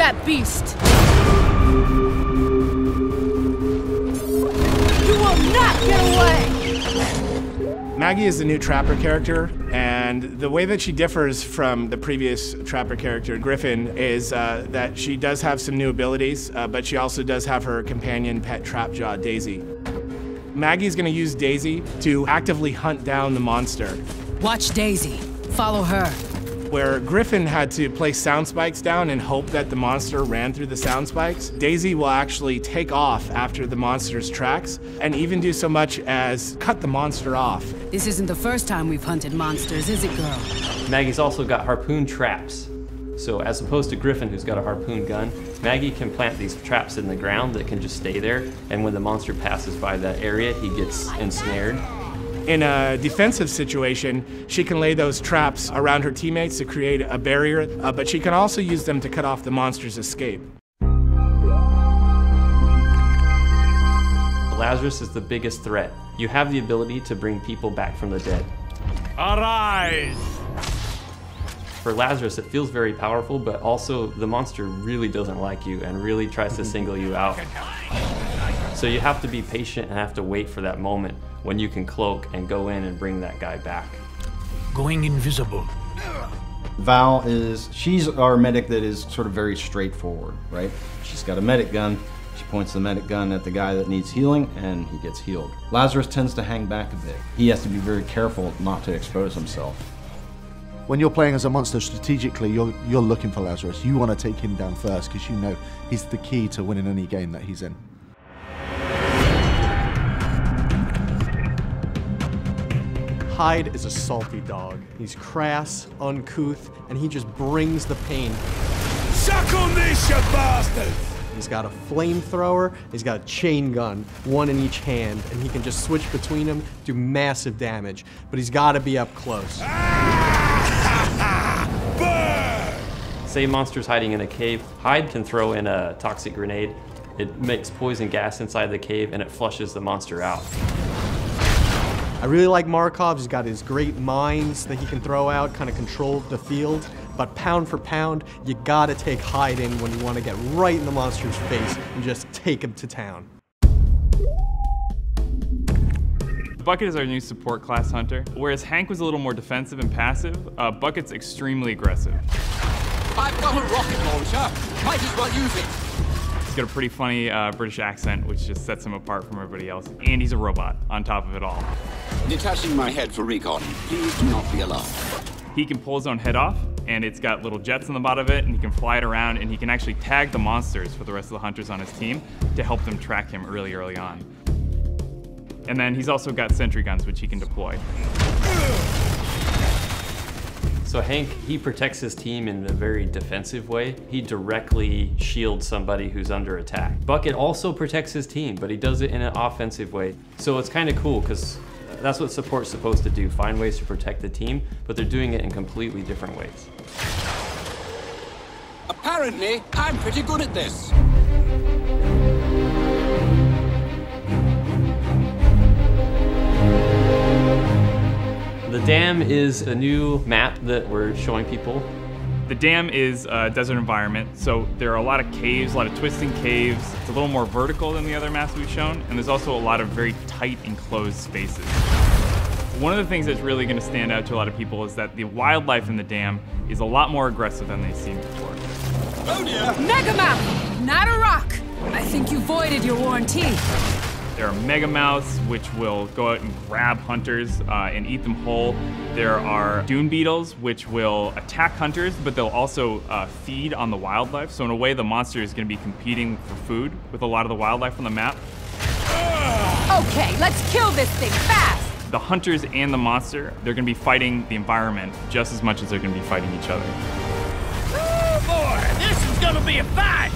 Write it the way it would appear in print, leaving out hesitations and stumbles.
that beast! You will not get away! Maggie is the new Trapper character, and the way that she differs from the previous Trapper character, Griffin, is that she does have some new abilities, but she also does have her companion pet Trapjaw, Daisy. Maggie's gonna use Daisy to actively hunt down the monster. Watch Daisy. Follow her. Where Griffin had to place sound spikes down and hope that the monster ran through the sound spikes, Daisy will actually take off after the monster's tracks and even do so much as cut the monster off. This isn't the first time we've hunted monsters, is it, girl? Maggie's also got harpoon traps. So as opposed to Griffin, who's got a harpoon gun, Maggie can plant these traps in the ground that can just stay there, and when the monster passes by that area, he gets ensnared. In a defensive situation, she can lay those traps around her teammates to create a barrier, but she can also use them to cut off the monster's escape. Lazarus is the biggest threat. You have the ability to bring people back from the dead. Arise! For Lazarus, it feels very powerful, but also the monster really doesn't like you and really tries to single you out. So you have to be patient and have to wait for that moment when you can cloak and go in and bring that guy back. Going invisible. Val she's our medic that is sort of very straightforward, right? She's got a medic gun. She points the medic gun at the guy that needs healing, and he gets healed. Lazarus tends to hang back a bit. He has to be very careful not to expose himself. When you're playing as a monster strategically, you're looking for Lazarus. You want to take him down first because you know he's the key to winning any game that he's in. Hyde is a salty dog. He's crass, uncouth, and he just brings the pain. Suck on this, you bastards! He's got a flamethrower, he's got a chain gun, one in each hand, and he can just switch between them, do massive damage. But he's got to be up close. Say a monster's hiding in a cave, Hyde can throw in a toxic grenade. It makes poison gas inside the cave and it flushes the monster out. I really like Markov. He's got his great mines that he can throw out, kind of control the field. But pound for pound, you gotta take Hyde in when you want to get right in the monster's face and just take him to town. Bucket is our new support class hunter. Whereas Hank was a little more defensive and passive, Bucket's extremely aggressive. I've got a rocket launcher. Might as well use it. He's got a pretty funny British accent, which just sets him apart from everybody else. And he's a robot on top of it all. Detaching my head for recon. Please do not be alarmed. He can pull his own head off, and it's got little jets on the bottom of it, and he can fly it around, and he can actually tag the monsters for the rest of the hunters on his team to help them track him really early on. And then he's also got sentry guns, which he can deploy. So Hank, he protects his team in a very defensive way. He directly shields somebody who's under attack. Bucket also protects his team, but he does it in an offensive way. So it's kind of cool, because that's what support's supposed to do, find ways to protect the team, but they're doing it in completely different ways. Apparently, I'm pretty good at this. The Dam is a new map that we're showing people. The Dam is a desert environment, so there are a lot of caves, a lot of twisting caves. It's a little more vertical than the other maps we've shown, and there's also a lot of very tight, enclosed spaces. One of the things that's really going to stand out to a lot of people is that the wildlife in the Dam is a lot more aggressive than they've seen before. Oh dear! Megamouth, not a rock! I think you voided your warranty. There are megamouths, which will go out and grab hunters and eat them whole. There are dune beetles, which will attack hunters, but they'll also feed on the wildlife. So in a way, the monster is going to be competing for food with a lot of the wildlife on the map. Okay, let's kill this thing fast! The hunters and the monster, they're going to be fighting the environment just as much as they're going to be fighting each other. Oh boy, this is gonna be a fight!